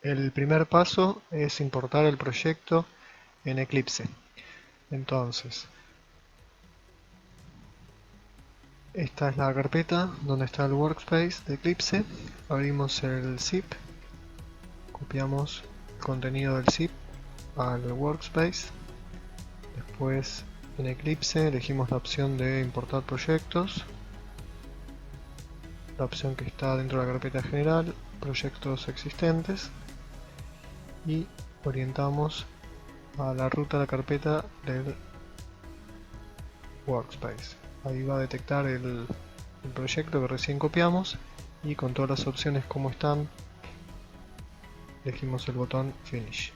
El primer paso es importar el proyecto en Eclipse. Entonces, esta es la carpeta donde está el workspace de Eclipse. Abrimos el zip, copiamos el contenido del zip al workspace. Después en Eclipse elegimos la opción de importar proyectos, la opción que está dentro de la carpeta general, proyectos existentes, y orientamos a la ruta de la carpeta del workspace. Ahí va a detectar el proyecto que recién copiamos y con todas las opciones como están elegimos el botón Finish.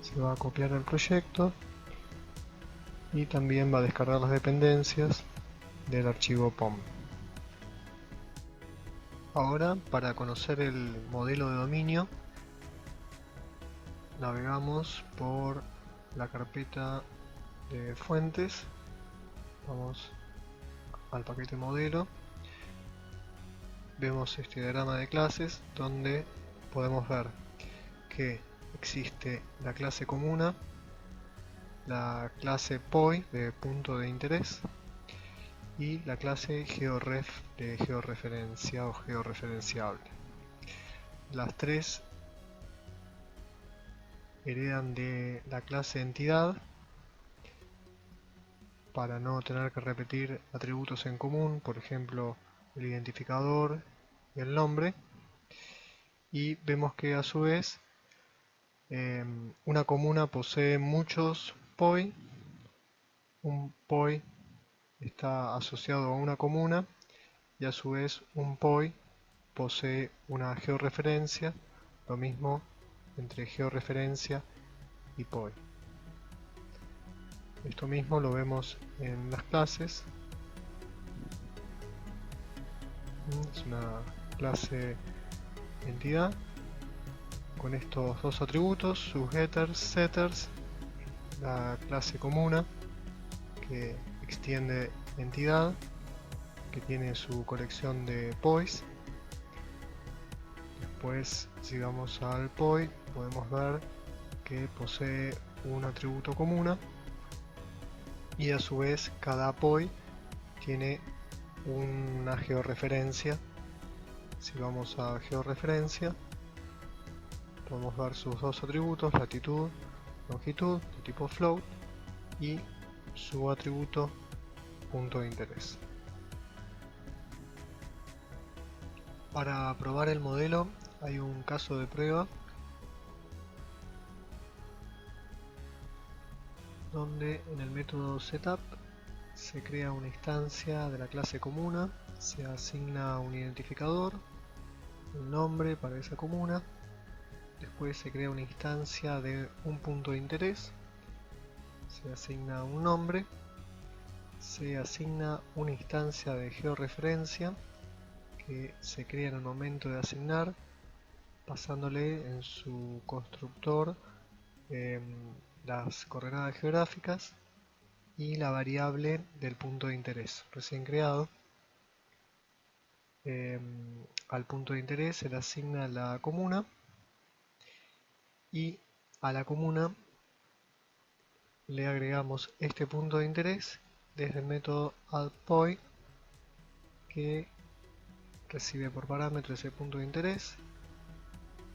Se va a copiar el proyecto y también va a descargar las dependencias del archivo POM. Ahora, para conocer el modelo de dominio, navegamos por la carpeta de fuentes, vamos al paquete modelo, vemos este diagrama de clases donde podemos ver que existe la clase comuna, la clase POI de punto de interés y la clase georef de georreferencia o georreferenciable. Las tres heredan de la clase entidad para no tener que repetir atributos en común, por ejemplo el identificador y el nombre, y vemos que a su vez una comuna posee muchos POI, un POI está asociado a una comuna y a su vez un POI posee una georreferencia, lo mismo entre georreferencia y POI. Esto mismo lo vemos en las clases. Es una clase entidad con estos dos atributos, sus getters, setters, la clase comuna que extiende entidad, que tiene su colección de POIs. Después, si vamos al POI, podemos ver que posee un atributo comuna y a su vez cada POI tiene una georreferencia. Si vamos a georreferencia, podemos ver sus dos atributos, latitud, longitud, de tipo float, y su atributo punto de interés. Para probar el modelo hay un caso de prueba donde en el método setup se crea una instancia de la clase comuna, se asigna un identificador, un nombre para esa comuna, después se crea una instancia de un punto de interés, se asigna un nombre, se asigna una instancia de georreferencia que se crea en el momento de asignar, pasándole en su constructor las coordenadas geográficas y la variable del punto de interés recién creado. Al punto de interés se le asigna la comuna y a la comuna le agregamos este punto de interés desde el método addPoi, que recibe por parámetro ese punto de interés,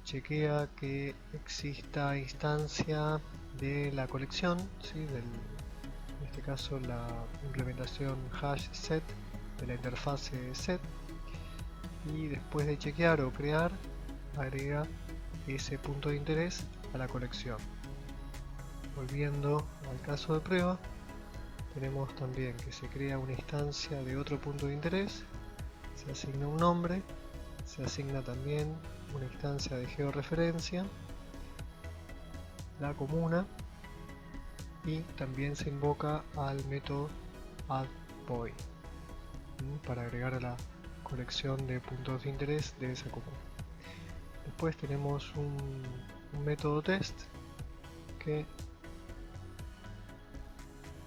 chequea que exista instancia de la colección, ¿sí? En este caso la implementación hash set de la interfase set, y después de chequear o crear agrega ese punto de interés a la colección. Volviendo al caso de prueba, tenemos también que se crea una instancia de otro punto de interés, se asigna un nombre, se asigna también una instancia de georreferencia, la comuna, y también se invoca al método addPoi para agregar a la colección de puntos de interés de esa comuna. Después tenemos un método test que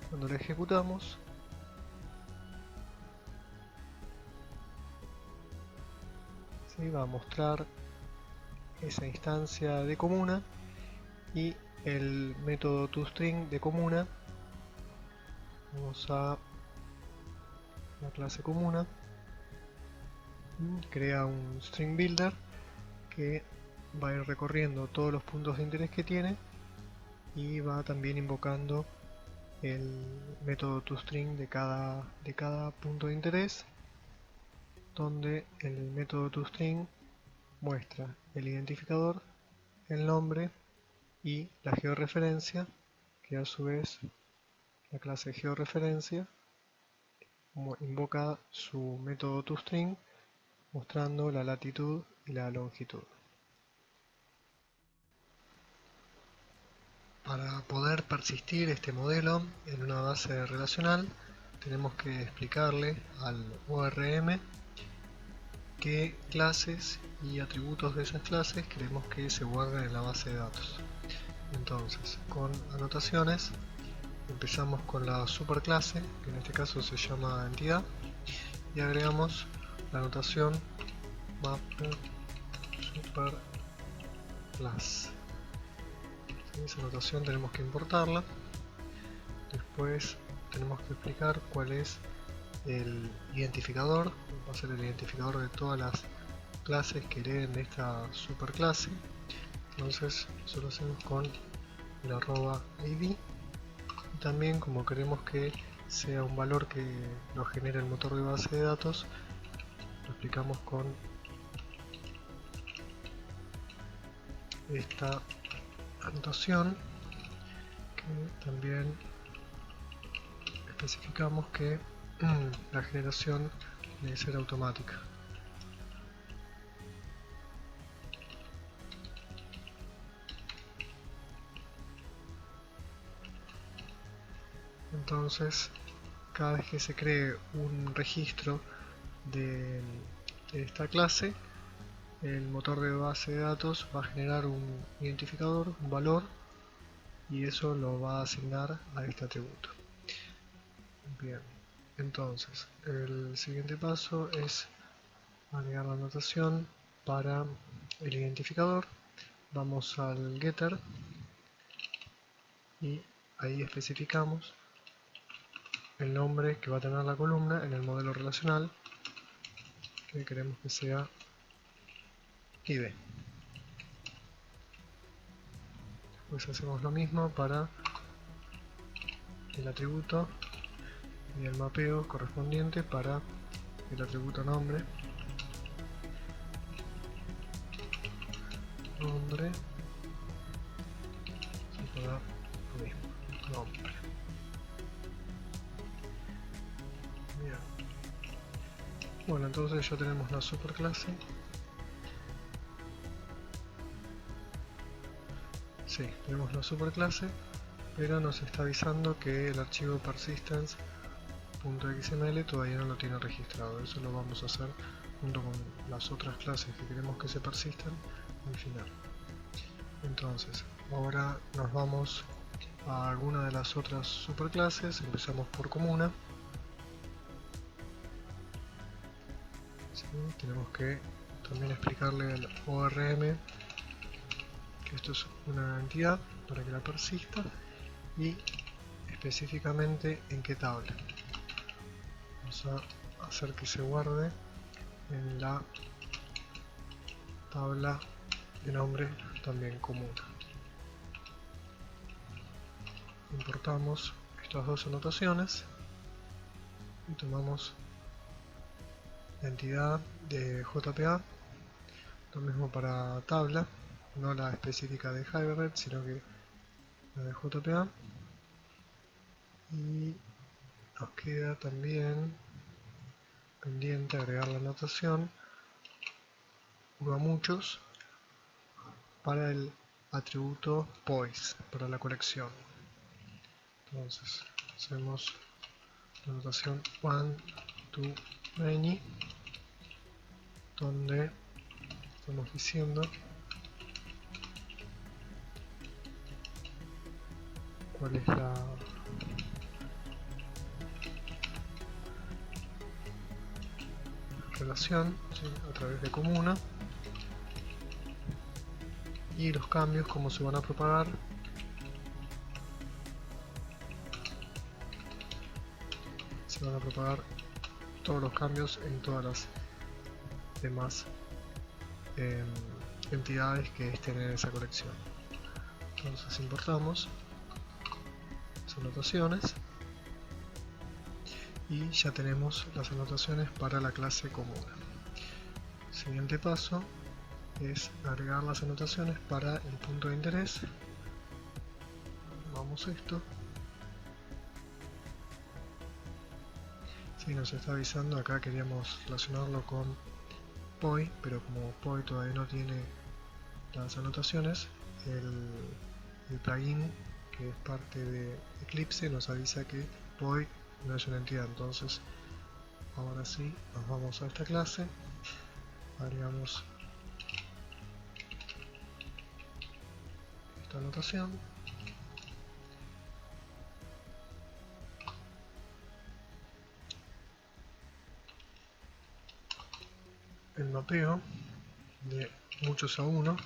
cuando lo ejecutamos ¿sí? Va a mostrar esa instancia de comuna y el método toString de comuna. Vamos a la clase comuna, crea un string builder que va a ir recorriendo todos los puntos de interés que tiene y va también invocando el método toString de cada punto de interés, donde el método toString muestra el identificador, el nombre y la georreferencia, que a su vez la clase georreferencia invoca su método toString mostrando la latitud y la longitud. Para poder persistir este modelo en una base relacional, tenemos que explicarle al ORM qué clases y atributos de esas clases queremos que se guarden en la base de datos. Entonces, con anotaciones, empezamos con la superclase, que en este caso se llama entidad, y agregamos la anotación mapper superclass. Esa anotación tenemos que importarla. Después tenemos que explicar cuál es el identificador. Va a ser el identificador de todas las clases que hereden de esta superclase. Entonces eso lo hacemos con el @id. Y también, como queremos que sea un valor que lo genere el motor de base de datos, lo explicamos con esta anotación, que también especificamos que la generación debe ser automática. Entonces, cada vez que se cree un registro de esta clase, el motor de base de datos va a generar un identificador, un valor, y eso lo va a asignar a este atributo. Bien, entonces el siguiente paso es agregar la anotación para el identificador. Vamos al getter y ahí especificamos el nombre que va a tener la columna en el modelo relacional, que queremos que sea id. Después hacemos lo mismo para el atributo y el mapeo correspondiente para el atributo nombre. Nombre, lo mismo, nombre. Bien. Bueno, entonces ya tenemos la superclase. Sí, tenemos la superclase, pero nos está avisando que el archivo persistence.xml todavía no lo tiene registrado. Eso lo vamos a hacer junto con las otras clases que queremos que se persistan al final. Entonces, ahora nos vamos a alguna de las otras superclases. Empezamos por comuna. ¿Sí? Tenemos que también explicarle al ORM que esto es una entidad para que la persista y específicamente en qué tabla. Vamos a hacer que se guarde en la tabla de nombre también comuna. Importamos estas dos anotaciones y tomamos la entidad de JPA, lo mismo para tabla, no la específica de Hibernate, sino que la de JPA, y nos queda también pendiente agregar la anotación uno a muchos para el atributo poise, para la colección. Entonces hacemos la anotación one to many, donde estamos diciendo cuál es la relación, ¿sí? A través de comuna, y los cambios, cómo se van a propagar. Se van a propagar todos los cambios en todas las demás entidades que estén en esa colección. Entonces importamos las anotaciones y ya tenemos las anotaciones para la clase común. El siguiente paso es agregar las anotaciones para el punto de interés. Vamos a esto. Si nos está avisando, acá queríamos relacionarlo con POI, pero como POI todavía no tiene las anotaciones, el plugin que es parte de Eclipse nos avisa que POI no es una entidad. Entonces ahora sí nos vamos a esta clase, agregamos esta anotación, el mapeo de muchos a uno,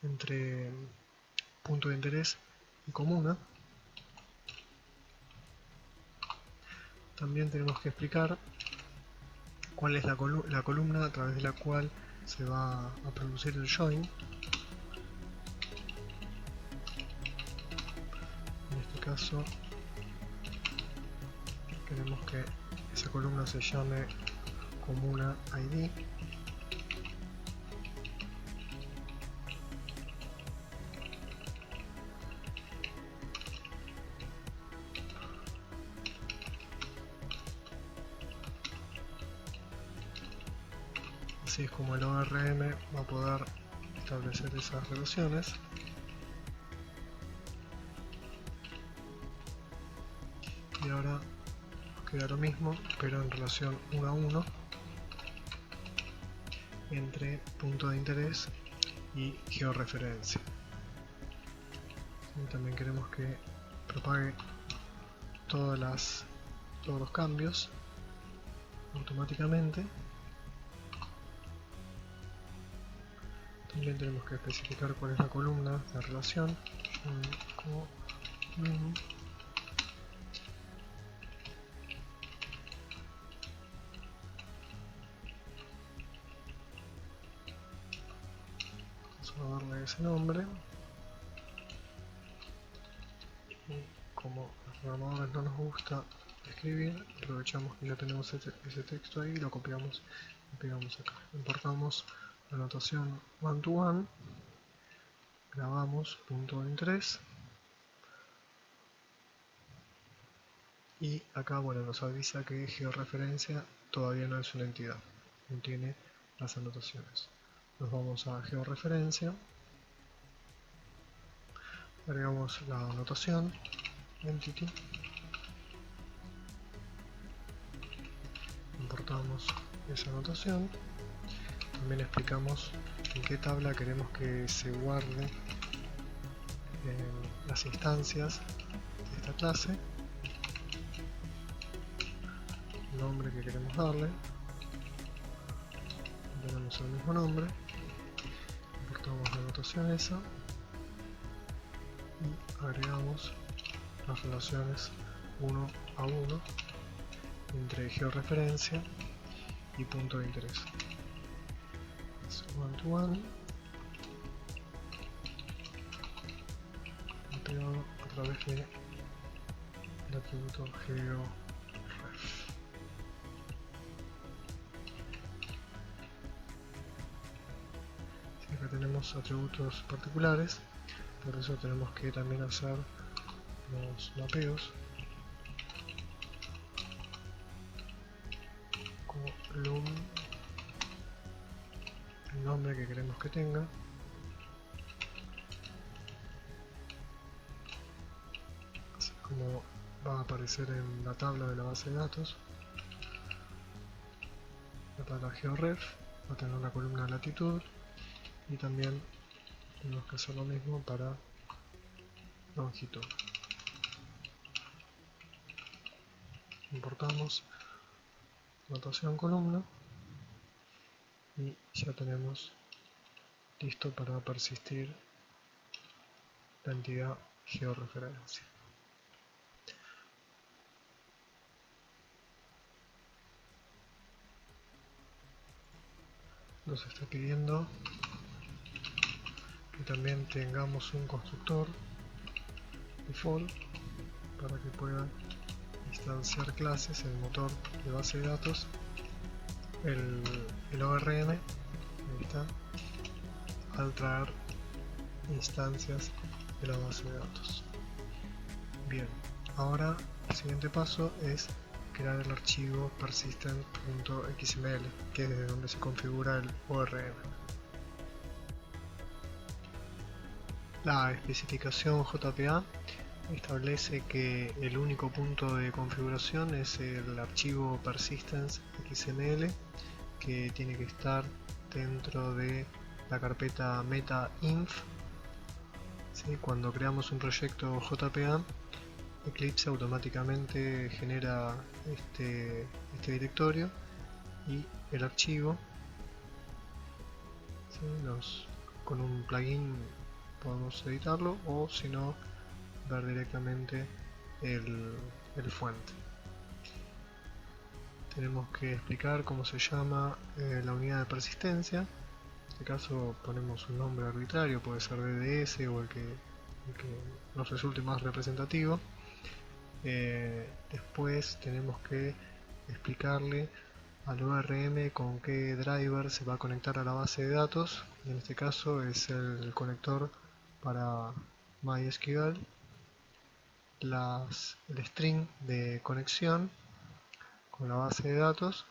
entre punto de interés y comuna. También tenemos que explicar cuál es la columna a través de la cual se va a producir el join. En este caso queremos que esa columna se llame comuna ID. Así es como el ORM va a poder establecer esas relaciones. Y ahora nos queda lo mismo, pero en relación 1 a 1 entre punto de interés y georreferencia. Y también queremos que propague todos los cambios automáticamente. También tenemos que especificar cuál es la columna, la relación. Vamos a darle ese nombre. Y como a los programadores no nos gusta escribir, aprovechamos que ya tenemos ese texto ahí y lo copiamos y pegamos acá. Importamos la notación one to one, grabamos punto de interés y acá bueno, nos avisa que georreferencia todavía no es una entidad, no tiene las anotaciones. Nos vamos a georreferencia, agregamos la anotación entity, importamos esa anotación. También explicamos en qué tabla queremos que se guarde las instancias de esta clase, el nombre que queremos darle, tenemos el mismo nombre, importamos la anotación esa y agregamos las relaciones 1 a 1 entre georreferencia y punto de interés. One to one, pegado a través del atributo georef. Acá tenemos atributos particulares, por eso tenemos que también hacer los mapeos. Column, el nombre que queremos que tenga, así como va a aparecer en la tabla de la base de datos. La tabla georef va a tener la columna latitud y también tenemos que hacer lo mismo para longitud. Importamos notación columna y ya tenemos listo para persistir la entidad georreferencia. Nos está pidiendo que también tengamos un constructor default para que pueda instanciar clases en el motor de base de datos, el ORM, ahí está, al traer instancias de la base de datos. Bien, ahora el siguiente paso es crear el archivo persistent.xml, que es de donde se configura el ORM. La especificación JPA establece que el único punto de configuración es el archivo persistence.xml, que tiene que estar dentro de la carpeta meta.inf. ¿Sí? Cuando creamos un proyecto JPA, Eclipse automáticamente genera este directorio y el archivo. ¿Sí? Con un plugin podemos editarlo, o si no, ver directamente el fuente. Tenemos que explicar cómo se llama la unidad de persistencia. En este caso ponemos un nombre arbitrario, puede ser DDS o el que nos resulte más representativo. Después tenemos que explicarle al ORM con qué driver se va a conectar a la base de datos. En este caso es el conector para MySQL, el string de conexión con la base de datos,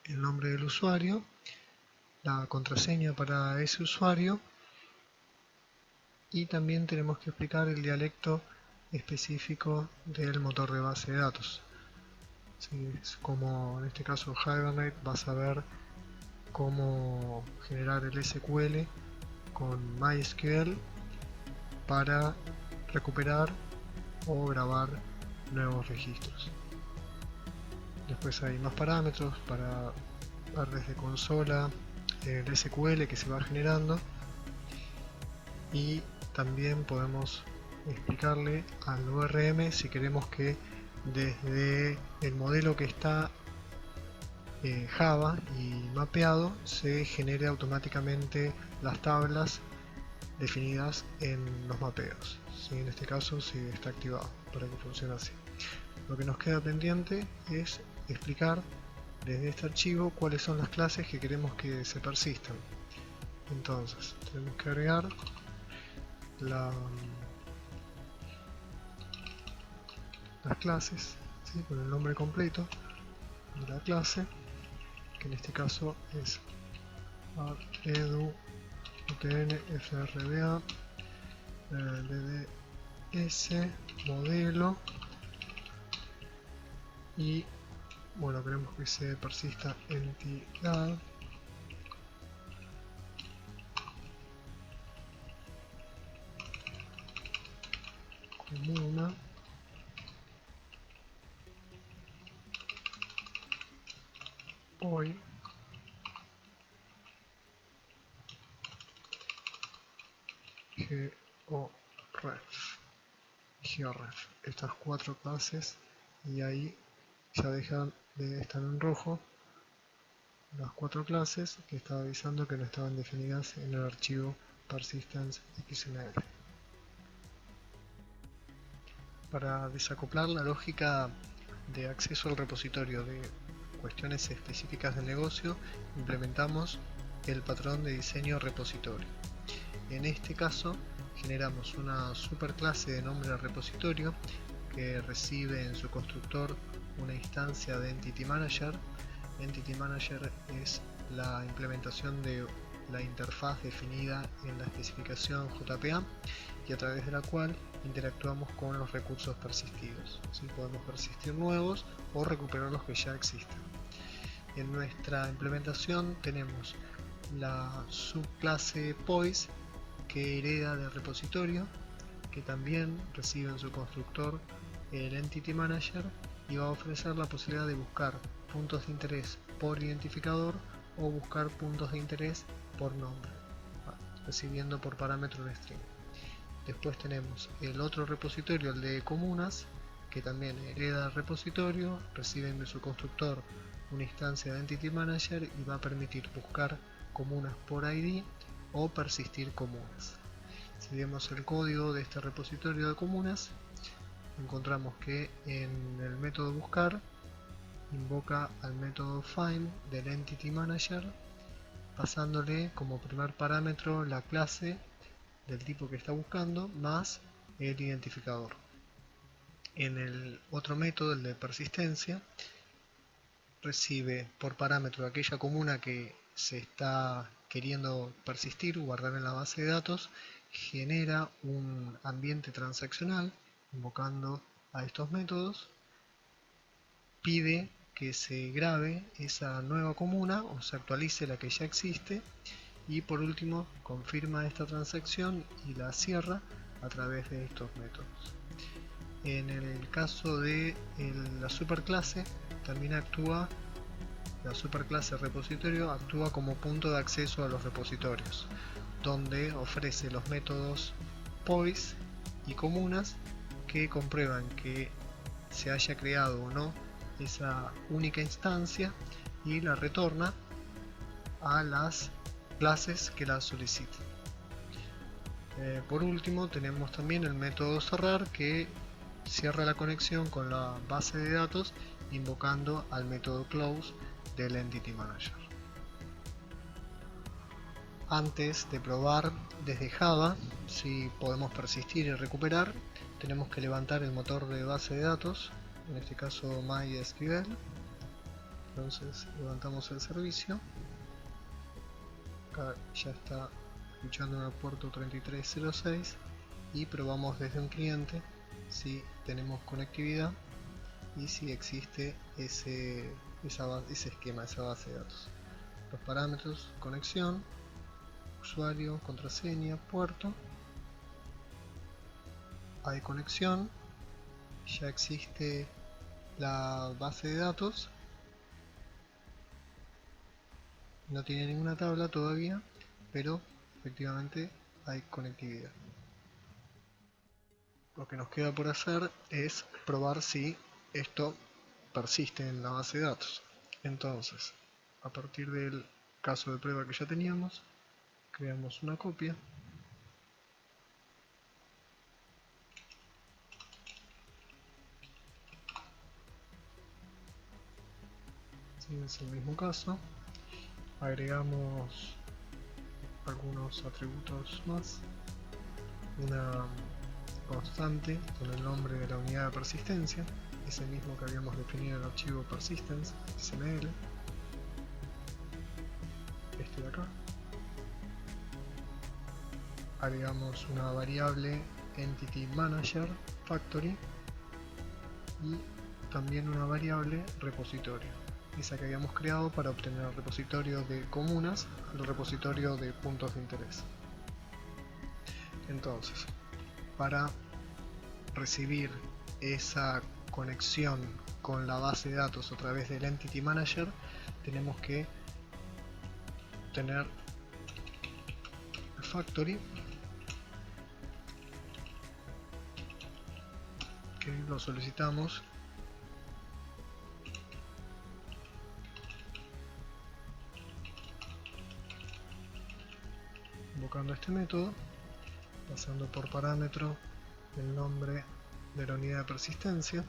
el nombre del usuario, la contraseña para ese usuario, y también tenemos que explicar el dialecto específico del motor de base de datos. ¿Sí? Como en este caso Hibernate va a saber cómo generar el SQL con MySQL para recuperar o grabar nuevos registros. Después hay más parámetros para ver desde consola el SQL que se va generando, y también podemos explicarle al ORM si queremos que desde el modelo que está Java y mapeado se genere automáticamente las tablas definidas en los mapeos. ¿Sí? En este caso sí está activado para que funcione así. Lo que nos queda pendiente es explicar desde este archivo cuáles son las clases que queremos que se persistan. Entonces tenemos que agregar las clases, ¿sí? Con el nombre completo de la clase, que en este caso es edu, utn, frba, dds, modelo, y bueno, queremos que se persista entidad, comuna, hoy, georef, estas cuatro clases, y ahí ya dejan de estar en rojo las cuatro clases que estaba avisando que no estaban definidas en el archivo persistence.xml. Para desacoplar la lógica de acceso al repositorio de cuestiones específicas del negocio, implementamos el patrón de diseño repositorio. En este caso generamos una superclase de nombre repositorio que recibe en su constructor una instancia de Entity Manager. Entity Manager es la implementación de la interfaz definida en la especificación JPA, y a través de la cual interactuamos con los recursos persistidos. ¿Sí? Podemos persistir nuevos o recuperar los que ya existen. En nuestra implementación tenemos la subclase Poise, que hereda del repositorio, que también recibe en su constructor el Entity Manager y va a ofrecer la posibilidad de buscar puntos de interés por identificador o buscar puntos de interés por nombre, recibiendo por parámetro un string. Después tenemos el otro repositorio, el de comunas, que también hereda el repositorio, recibe en su constructor una instancia de Entity Manager y va a permitir buscar comunas por ID o persistir comunas. Si vemos el código de este repositorio de comunas, encontramos que en el método buscar invoca al método find del Entity Manager, pasándole como primer parámetro la clase del tipo que está buscando más el identificador. En el otro método, el de persistencia, recibe por parámetro aquella comuna que se está queriendo persistir, guardar en la base de datos, genera un ambiente transaccional invocando a estos métodos, pide que se grabe esa nueva comuna o se actualice la que ya existe y por último confirma esta transacción y la cierra a través de estos métodos. En el caso de la superclase, también actúa, la superclase repositorio actúa como punto de acceso a los repositorios, donde ofrece los métodos Poise y comunas que comprueban que se haya creado o no esa única instancia y la retorna a las clases que la soliciten. Por último tenemos también el método cerrar, que cierra la conexión con la base de datos invocando al método close del Entity Manager. Antes de probar desde Java si podemos persistir y recuperar, tenemos que levantar el motor de base de datos, en este caso MySQL. Entonces levantamos el servicio. Acá ya está escuchando en el puerto 3306 y probamos desde un cliente si tenemos conectividad y si existe ese esquema, esa base de datos. Los parámetros: conexión, usuario, contraseña, puerto. Hay conexión, ya existe la base de datos, no tiene ninguna tabla todavía, pero efectivamente hay conectividad. Lo que nos queda por hacer es probar si esto persiste en la base de datos. Entonces, a partir del caso de prueba que ya teníamos, creamos una copia. Si es el mismo caso, agregamos algunos atributos más, una constante con el nombre de la unidad de persistencia, ese mismo que habíamos definido en el archivo persistence xml, este de acá. Agregamos una variable entity manager factory y también una variable repositorio, esa que habíamos creado para obtener el repositorio de comunas al repositorio de puntos de interés. Entonces, para recibir esa conexión con la base de datos a través del Entity Manager, tenemos que tener el factory, que lo solicitamos invocando este método, pasando por parámetro el nombre de la unidad de persistencia,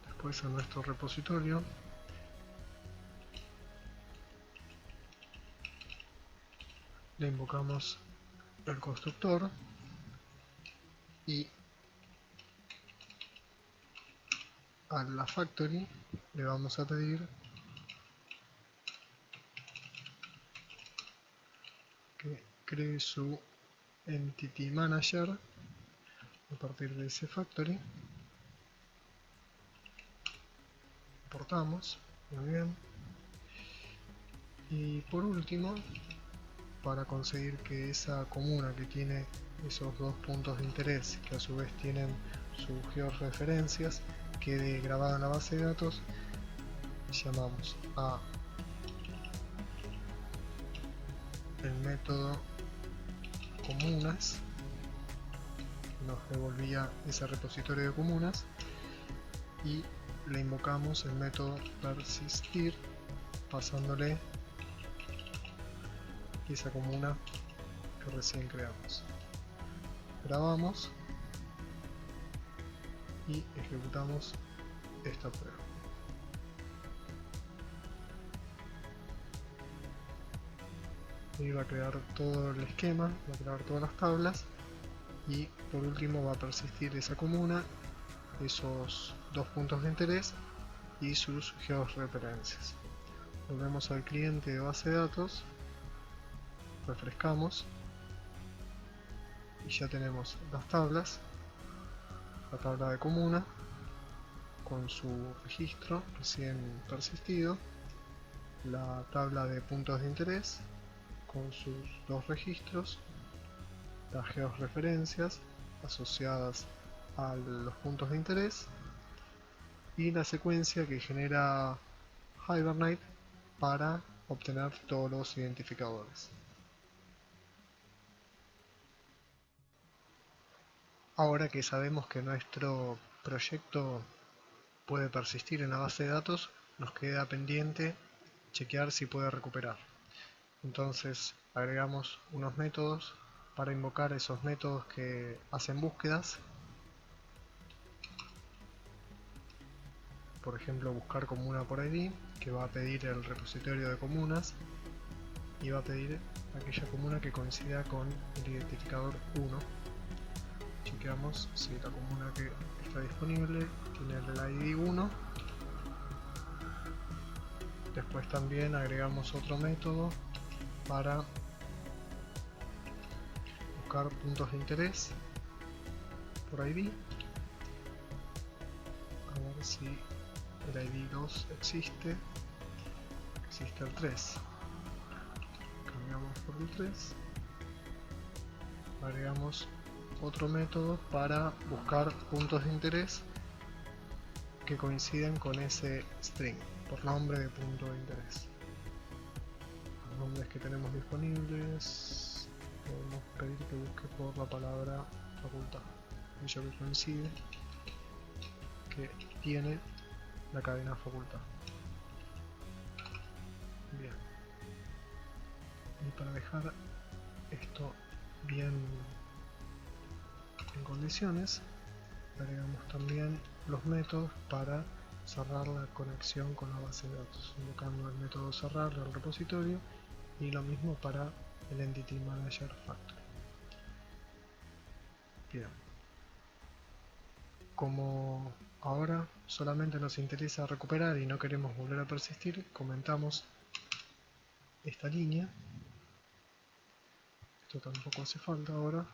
después a nuestro repositorio, le invocamos el constructor y a la factory le vamos a pedir que cree su Entity Manager a partir de ese factory. exportamos. Muy bien. Y por último, para conseguir que esa comuna que tiene esos dos puntos de interés, que a su vez tienen sus georreferencias, quede grabada en la base de datos, llamamos a el método comunas, nos devolvía ese repositorio de comunas, y le invocamos el método persistir pasándole esa comuna que recién creamos. Grabamos y ejecutamos esta prueba. Y va a crear todo el esquema, va a crear todas las tablas, y por último va a persistir esa comuna, esos dos puntos de interés y sus georreferencias. Volvemos al cliente de base de datos, refrescamos y ya tenemos las tablas, la tabla de comuna con su registro recién persistido, la tabla de puntos de interés con sus dos registros, las georreferencias asociadas a los puntos de interés y la secuencia que genera Hibernate para obtener todos los identificadores. Ahora que sabemos que nuestro proyecto puede persistir en la base de datos, nos queda pendiente chequear si puede recuperar. Entonces agregamos unos métodos para invocar esos métodos que hacen búsquedas. Por ejemplo, buscar comuna por ID, que va a pedir el repositorio de comunas y va a pedir aquella comuna que coincida con el identificador 1. Chequeamos si la comuna que está disponible tiene el ID 1. Después también agregamos otro método para buscar puntos de interés por ID. A ver si el ID 2 existe el 3. Cambiamos por el 3. Agregamos otro método para buscar puntos de interés que coinciden con ese string por nombre de punto de interés. Los nombres que tenemos disponibles, podemos pedir que busque por la palabra facultad, aquello que coincide, que tiene la cadena facultad. Bien, y para dejar esto bien en condiciones, agregamos también los métodos para cerrar la conexión con la base de datos, invocando el método cerrar del repositorio, y lo mismo para el Entity Manager Factory. Bien, como ahora solamente nos interesa recuperar y no queremos volver a persistir, comentamos esta línea. Esto tampoco hace falta ahora,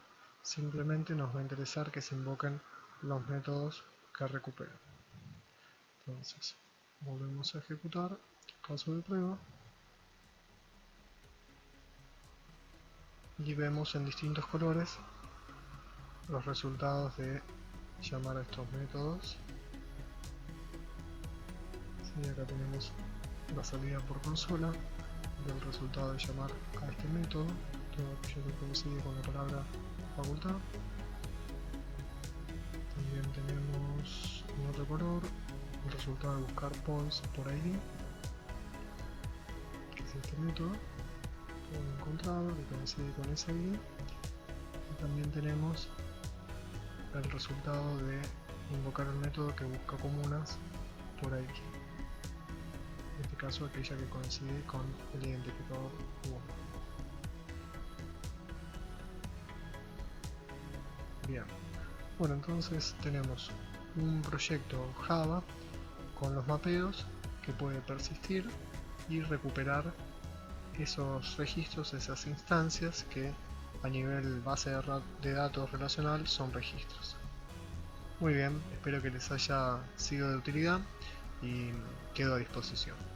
simplemente nos va a interesar que se invoquen los métodos que recuperan. Entonces volvemos a ejecutar caso de prueba y vemos en distintos colores los resultados de llamar a estos métodos. Sí, acá tenemos la salida por consola del resultado de llamar a este método, todo aquello que coincide con la palabra facultad. También tenemos en otro color el resultado de buscar points por ID, que es este método encontrado que coincide con ese ID. Y también tenemos el resultado de invocar el método que busca comunas por ID, en este caso aquella que coincide con el identificador 1. Bien, bueno, entonces tenemos un proyecto Java con los mapeos que puede persistir y recuperar esos registros, esas instancias que a nivel base de datos relacional son registros. Muy bien, espero que les haya sido de utilidad y quedo a disposición.